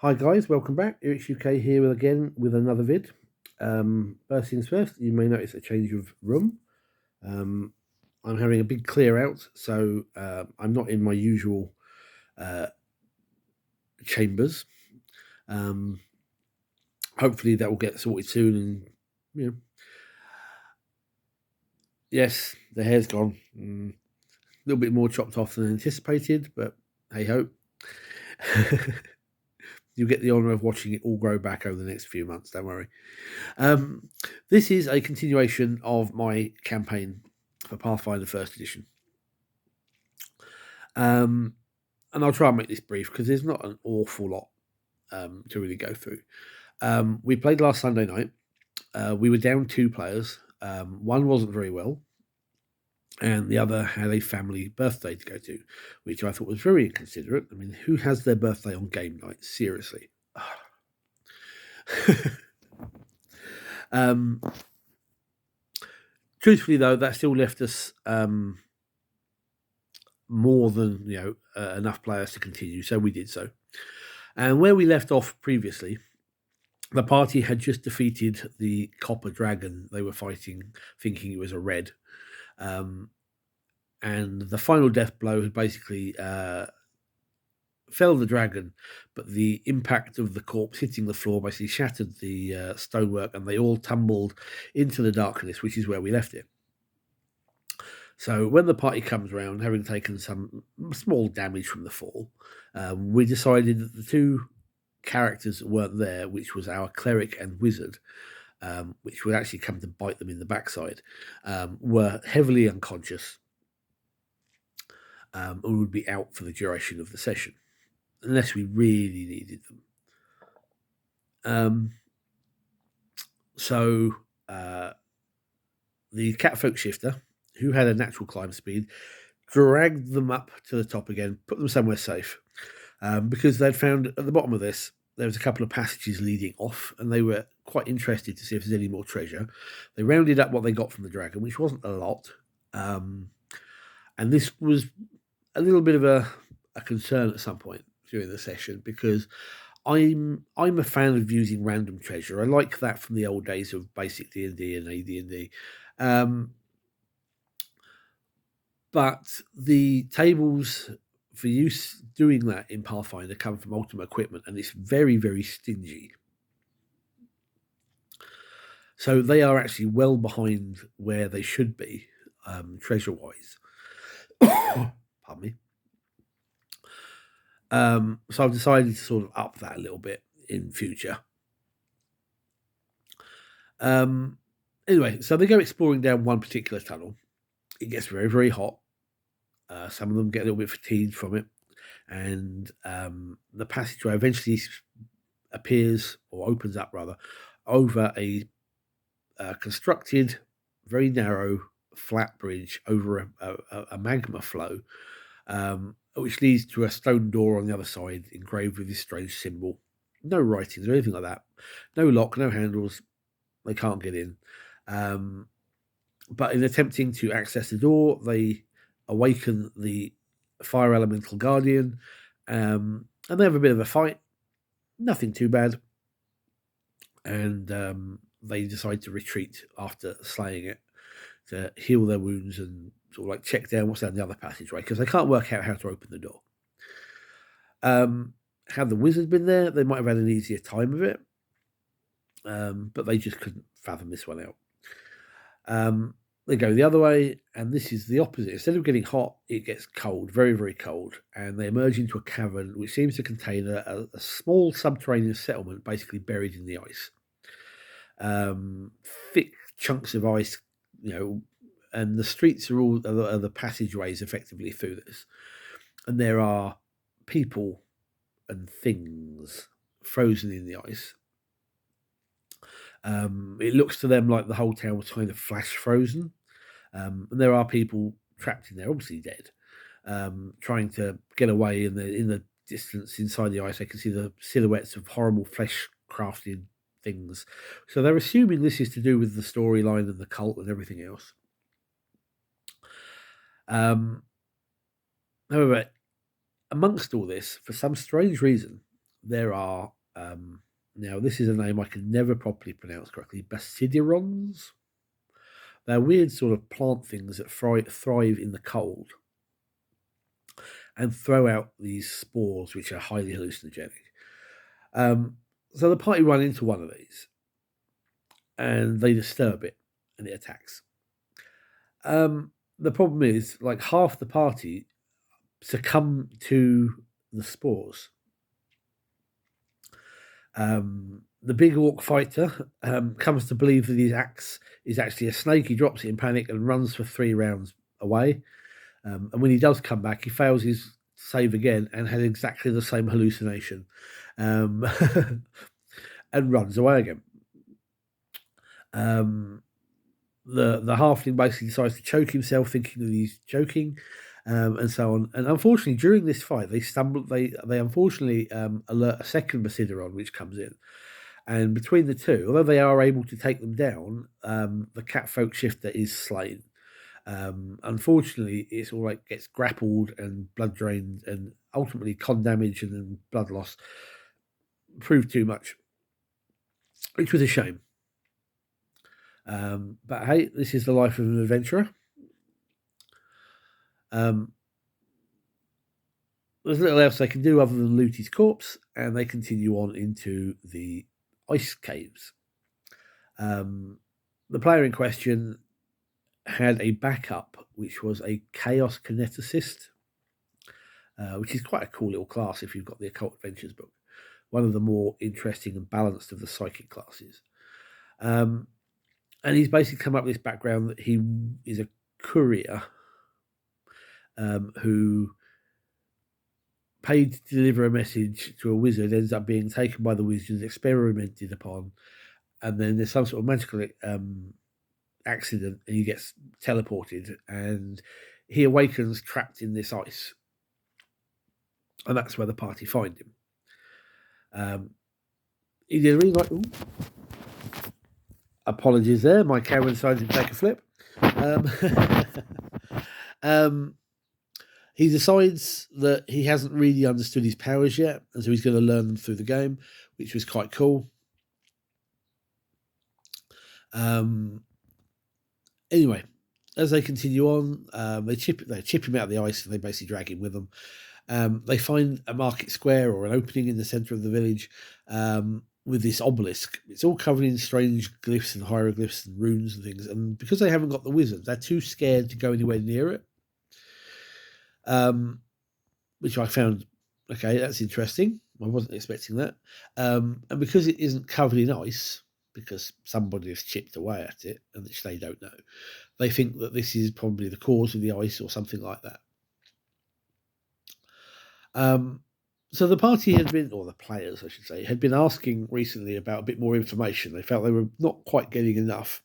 Hi guys, welcome back. Eric's UK here again with another vid. First things first, you may notice a change of room. Um, I'm having a big clear out, so I'm not in my usual uh, chambers. Um, Hopefully that will get sorted soon. And yes, the hair's gone. A little bit more chopped off than anticipated, but hey ho. You'll get the honour of watching it all grow back over the next few months, don't worry. This is a continuation of my campaign for Pathfinder First Edition. And I'll try and make this brief because there's not an awful lot to really go through. We played last Sunday night. We were down 2 players. One wasn't very well, and the other had a family birthday to go to, which I thought was very inconsiderate. I mean, who has their birthday on game night? Seriously. Truthfully, though, that still left us more than enough players to continue, so we did so. And where we left off previously, the party had just defeated the copper dragon they were fighting, thinking it was a red. And the final death blow had basically felled the dragon, but the impact of the corpse hitting the floor basically shattered the stonework, and they all tumbled into the darkness, which is where we left it. So when the party comes around, having taken some small damage from the fall, we decided that the 2 characters that weren't there, which was our cleric and wizard, which would actually come to bite them in the backside, were heavily unconscious and would be out for the duration of the session, unless we really needed them. So the catfolk shifter, who had a natural climb speed, dragged them up to the top again, put them somewhere safe, because they'd found at the bottom of this there was a couple of passages leading off, and they were quite interested to see if there's any more treasure. They rounded up what they got from the dragon, which wasn't a lot, and this was a little bit of a concern at some point during the session, because I'm a fan of using random treasure. I like that from the old days of basic D&D and AD&D. But the tables for use doing that in Pathfinder come from Ultimate Equipment, and it's very, very stingy. So they are actually well behind where they should be, treasure-wise. Pardon me. So I've decided to sort of up that a little bit in future. Anyway, so they go exploring down one particular tunnel. It gets very, very hot. Some of them get a little bit fatigued from it. And the passageway eventually appears, or opens up rather, over a constructed, very narrow, flat bridge over a magma flow, which leads to a stone door on the other side engraved with this strange symbol. No writings or anything like that. No lock, no handles. They can't get in. But in attempting to access the door, they awaken the fire elemental guardian, and they have a bit of a fight. Nothing too bad. And they decide to retreat after slaying it to heal their wounds and sort of like check down what's down the other passageway, because they can't work out how to open the door. Had the wizard been there, they might have had an easier time of it, but they just couldn't fathom this one out. They go the other way, and this is the opposite. Instead of getting hot, it gets cold, very, very cold, and they emerge into a cavern which seems to contain a small subterranean settlement basically buried in the ice. Thick chunks of ice, and the streets are all the passageways effectively through this. And there are people and things frozen in the ice. It looks to them like the whole town was kind of flash frozen. And there are people trapped in there, obviously dead, trying to get away. In the distance inside the ice, they can see the silhouettes of horrible flesh-crafted things. So they're assuming this is to do with the storyline and the cult and everything else. However, amongst all this, for some strange reason, there are now this is a name I can never properly pronounce correctly. Basidirons. They're weird sort of plant things that thrive in the cold and throw out these spores, which are highly hallucinogenic. So the party run into one of these, and they disturb it, and it attacks. The problem is, like, half the party succumb to the spores. The big orc fighter comes to believe that his axe is actually a snake. He drops it in panic and runs for 3 rounds away. And when he does come back, he fails his save again and has exactly the same hallucination, and runs away again. The halfling basically decides to choke himself, thinking that he's joking, and so on. And unfortunately, during this fight, they stumble. They unfortunately alert a second Basidiron, which comes in. And between the two, although they are able to take them down, the catfolk shifter is slain. Unfortunately, it's all like gets grappled and blood drained, and ultimately con damage and then blood loss proved too much, which was a shame. But hey, this is the life of an adventurer. There's little else they can do other than loot his corpse, and they continue on into the ice caves. The player in question had a backup, which was a chaos kineticist, which is quite a cool little class if you've got the Occult Adventures book. One of the more interesting and balanced of the psychic classes. And he's basically come up with this background that he is a courier who paid to deliver a message to a wizard, ends up being taken by the wizard, experimented upon, and then there's some sort of magical accident and he gets teleported and he awakens trapped in this ice. And that's where the party find him. He did really like... Ooh. Apologies there, my camera decided to take a flip. He decides that he hasn't really understood his powers yet, and so he's going to learn them through the game, which was quite cool. Anyway, as they continue on, they chip him out of the ice and they basically drag him with them. They find a market square or an opening in the centre of the village with this obelisk. It's all covered in strange glyphs and hieroglyphs and runes and things. And because they haven't got the wizard, they're too scared to go anywhere near it. Which I found, okay, that's interesting. I wasn't expecting that. And because it isn't covered in ice, because somebody has chipped away at it, and which they don't know, they think that this is probably the cause of the ice or something like that. So the party had been, or the players, I should say, had been asking recently about a bit more information. They felt they were not quite getting enough.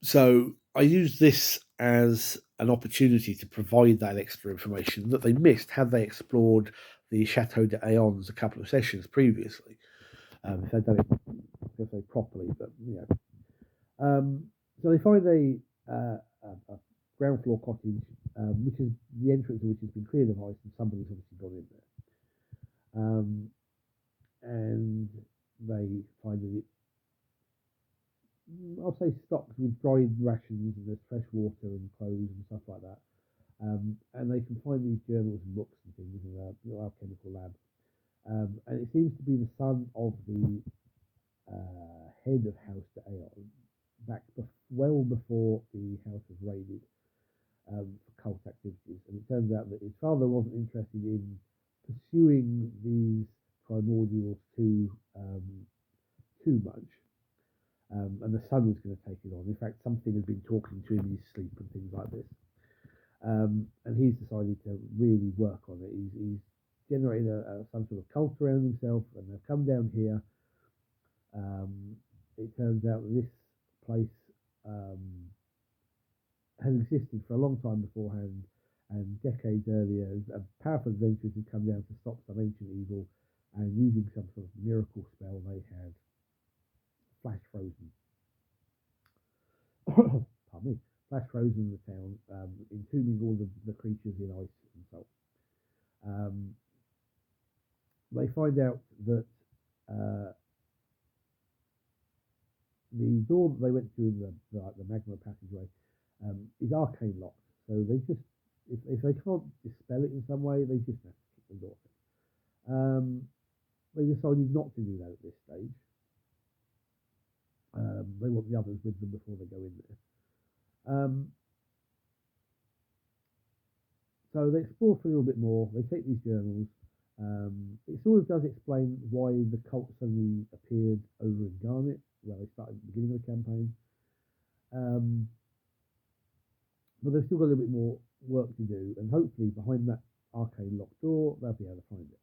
So I used this as an opportunity to provide that extra information that they missed had they explored the Chateau de Aeons a couple of sessions previously. If they'd done it properly, but so they find a ground floor cottage, which is the entrance of which has been cleared of ice, and somebody's obviously gone in there. And they find that I'll say stocked with dried rations, and there's fresh water and clothes and stuff like that. And they can find these journals and books and things in a little alchemical lab. And it seems to be the son of the head of House de Aeon, back well before the house was raided for cult activities. And it turns out that his father wasn't interested in pursuing these primordials too much. And the son was going to take it on. In fact, something had been talking to him in his sleep and things like this. And he's decided to really work on it. He's generated some sort of cult around himself, and they've come down here. It turns out that this place had existed for a long time beforehand, and decades earlier, a powerful adventurers had come down to stop some ancient evil, and using some sort of miracle spell, they had flash frozen. Pardon me. Flash frozen the town, entombing all the creatures in ice and salt. they find out that the door that they went to in the magma passageway is arcane locked. So they just, if they can't dispel it in some way, they just have to kick the door. They decided not to do that at this stage. They want the others with them before they go in there. So they explore for a little bit more. They take these journals. It sort of does explain why the cult suddenly appeared over in Garnet, where they started at the beginning of the campaign. But they've still got a little bit more work to do, and hopefully behind that arcane locked door, they'll be able to find it.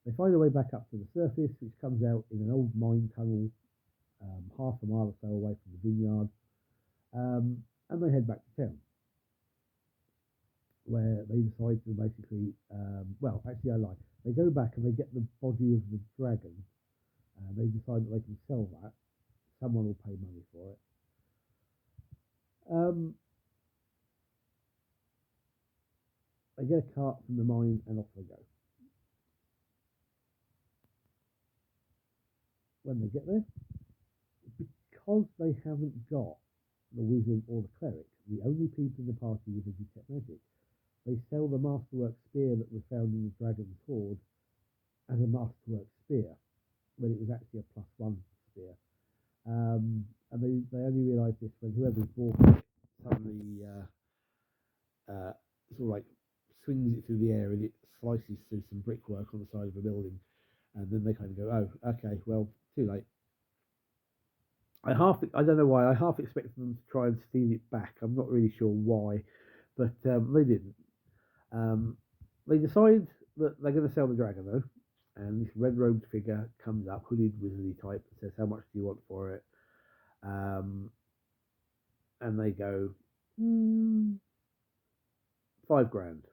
They find their way back up to the surface, which comes out in an old mine tunnel, half a mile or so away from the vineyard, and they head back to town, where they decide to basically, actually I lie. They go back and they get the body of the dragon, and they decide that they can sell that. Someone will pay money for it. They get a cart from the mine and off they go. When they get there, because they haven't got the wizard or the cleric, the only people in the party with a detect magic, they sell the masterwork spear that was found in the dragon's hoard as a masterwork spear, when it was actually a +1 spear. And they only realise this when whoever's bought it suddenly sort of like swings it through the air and it slices through some brickwork on the side of a building, and then they kind of go, "Oh, okay, well, too late." I don't know why, I half expected them to try and steal it back. I'm not really sure why, but they didn't. They decide that they're going to sell the dragon though, and this red-robed figure comes up, hooded, wizardy type, and says, "How much do you want for it?" And they go, 5 grand.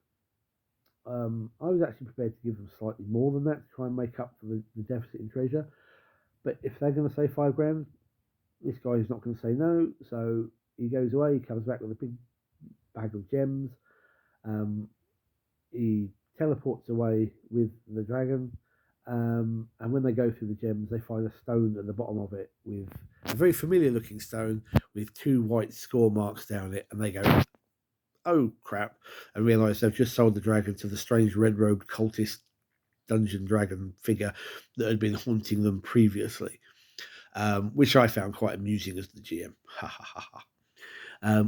I was actually prepared to give them slightly more than that to try and make up for the deficit in treasure. But if they're going to say 5 grand, this guy is not going to say no. So he goes away. He comes back with a big bag of gems. He teleports away with the dragon. And when they go through the gems, they find a stone at the bottom of it with a very familiar looking stone with 2 white score marks down it. And they go, "Oh crap," and realise they've just sold the dragon to the strange red-robed cultist dungeon dragon figure that had been haunting them previously, which I found quite amusing as the GM.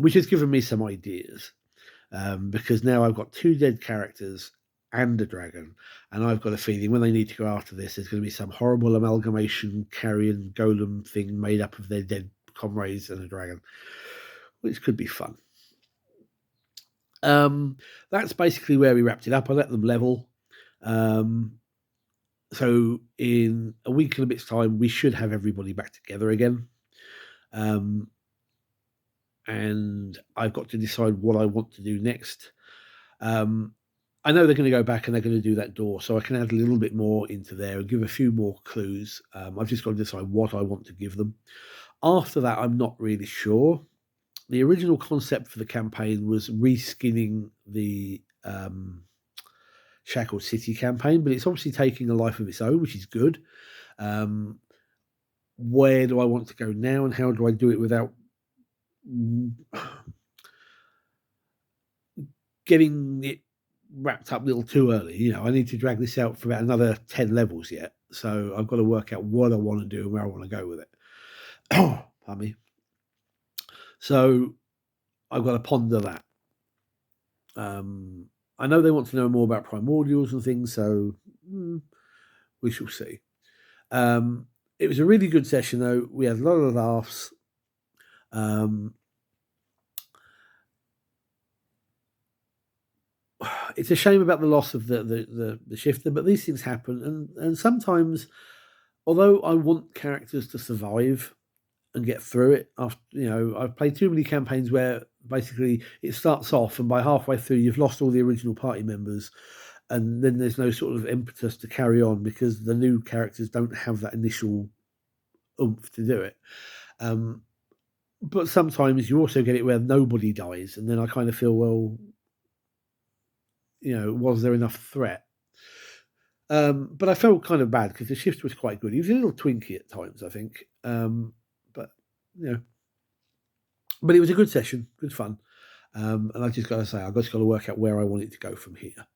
Which has given me some ideas, because now I've got 2 dead characters and a dragon, and I've got a feeling when they need to go after this, there's going to be some horrible amalgamation carrion golem thing made up of their dead comrades and a dragon, which could be fun. That's basically where we wrapped it up. I let them level. So in a week and a bit's time, we should have everybody back together again. And I've got to decide what I want to do next. I know they're going to go back and they're going to do that door, so I can add a little bit more into there and give a few more clues. I've just got to decide what I want to give them. After that, I'm not really sure. The original concept for the campaign was reskinning the Shackled City campaign, but it's obviously taking a life of its own, which is good. Where do I want to go now, and how do I do it without getting it wrapped up a little too early? I need to drag this out for about another 10 levels yet, so I've got to work out what I want to do and where I want to go with it. Pardon me. So I've got to ponder that. I know they want to know more about primordials and things, so we shall see. It was a really good session, though. We had a lot of laughs. It's a shame about the loss of the shifter, but these things happen, and sometimes, although I want characters to survive and get through it, after I've played too many campaigns where basically it starts off and by halfway through you've lost all the original party members, and then there's no sort of impetus to carry on because the new characters don't have that initial oomph to do it. But sometimes you also get it where nobody dies, and then I kind of feel, well, was there enough threat? But I felt kind of bad because the shift was quite good. He was a little twinky at times, I think. But you know, but it was a good session, good fun. And I just got to say, I've just got to work out where I want it to go from here.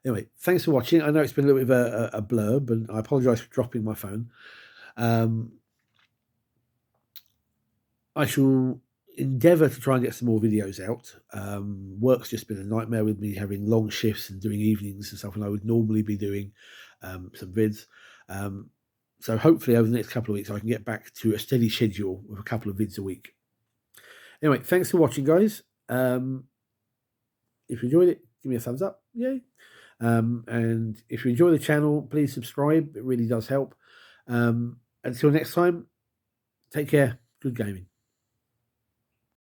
Anyway, thanks for watching. I know it's been a little bit of a blurb, and I apologise for dropping my phone. I shall endeavour to try and get some more videos out. Work's just been a nightmare with me having long shifts and doing evenings and stuff, and I would normally be doing some vids. So hopefully over the next couple of weeks I can get back to a steady schedule with a couple of vids a week. Anyway, thanks for watching, guys. If you enjoyed it, give me a thumbs up. Yay. And if you enjoy the channel, please subscribe. It really does help. Until next time, take care. Good gaming.